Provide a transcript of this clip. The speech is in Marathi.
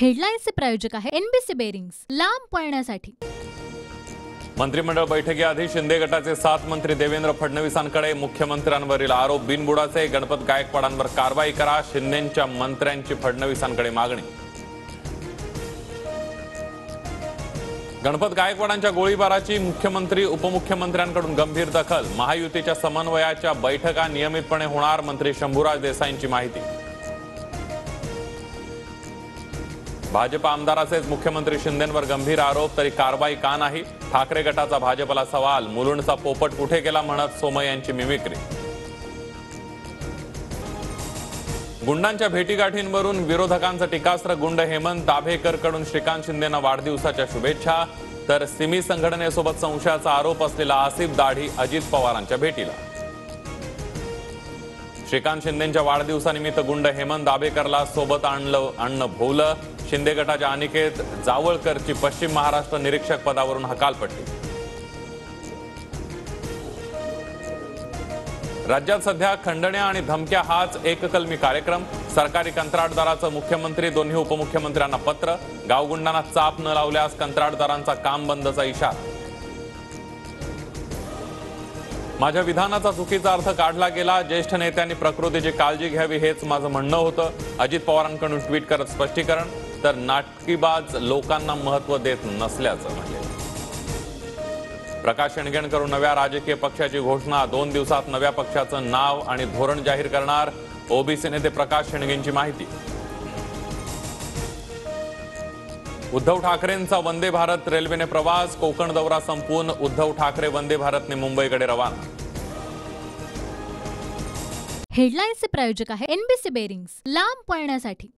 हेडलाईन्सचे प्रायोजक आहे एनबीसी बेरिंग्स, लांब पळण्यासाठी। मंत्रिमंडळ बैठकीआधी शिंदे गटाचे 7 मंत्री देवेंद्र फडणवीसांकडे मुख्यमंत्र्यांवरील आरोप बिनबुडाचे। गणपत गायकवाडांवर कारवाई करा, शिंदेंच्या मंत्र्यांची फडणवीसांकडे मागणी। गणपत गायकवाडांच्या गोळीबाराची मुख्यमंत्री उपमुख्यमंत्र्यांकडून गंभीर दखल। महायुतीच्या समन्वयाच्या बैठका नियमितपणे होणार, मंत्री शंभूराज देसाईंची माहिती। भाजप आमदाराचेच मुख्यमंत्री शिंदेंवर गंभीर आरोप, तरी कारवाई का नाही? ठाकरे गटाचा भाजपला सवाल। मुलुंडचा पोपट कुठे गेला म्हणत सोमय यांची मिमिक्री। गुंडांच्या भेटीगाठींवरून विरोधकांचं टीकास्त्र। गुंड हेमंत दाभेकरकडून श्रीकांत शिंदेंना वाढदिवसाच्या शुभेच्छा, तर सिमी संघटनेसोबत संशयाचा आरोप असलेला आसिफ दाढी अजित पवारांच्या भेटीला। श्रीकांत शिंदेंच्या वाढदिवसानिमित्त गुंड हेमंत दाभेकरला सोबत आणणं भोवलं। शिंदे गटाच्या अनिकेत जावळकरची पश्चिम महाराष्ट्र निरीक्षक पदावरून हकालपट्टी। राज्यात सध्या खंडण्या आणि धमक्या हाच एककलमी कार्यक्रम। सरकारी कंत्राटदाराचं मुख्यमंत्री दोन्ही उपमुख्यमंत्र्यांना पत्र। गावगुंडांना चाप न लावल्यास कंत्राटदारांचा काम बंदचा इशारा। माझ्या विधानाचा चुकीचा अर्थ काढला गेला, ज्येष्ठ नेत्यांनी प्रकृतीची काळजी घ्यावी हेच माझं म्हणणं होतं। अजित पवारांकडून ट्विट करत स्पष्टीकरण, तर नाटकीबाज लोकांना महत्त्व देत नसल्याचं म्हटलं। प्रकाश शेंडगेंकडून नव्या राजकीय पक्षाची घोषणा। 2 दिवसात नव्या पक्षाचं नाव आणि धोरण जाहीर करणार, ओबीसी नेते प्रकाश शेंडगेंची माहिती। उद्धव ठाकरेंचा वंदे भारत रेल्वेने प्रवास। कोकण दौरा संपवून उद्धव ठाकरे वंदे भारतने मुंबईकडे रवाना। हेडलाईन्सचे प्रायोजक आहे एनबीसी बेरिंग्स, लांब पळण्यासाठी।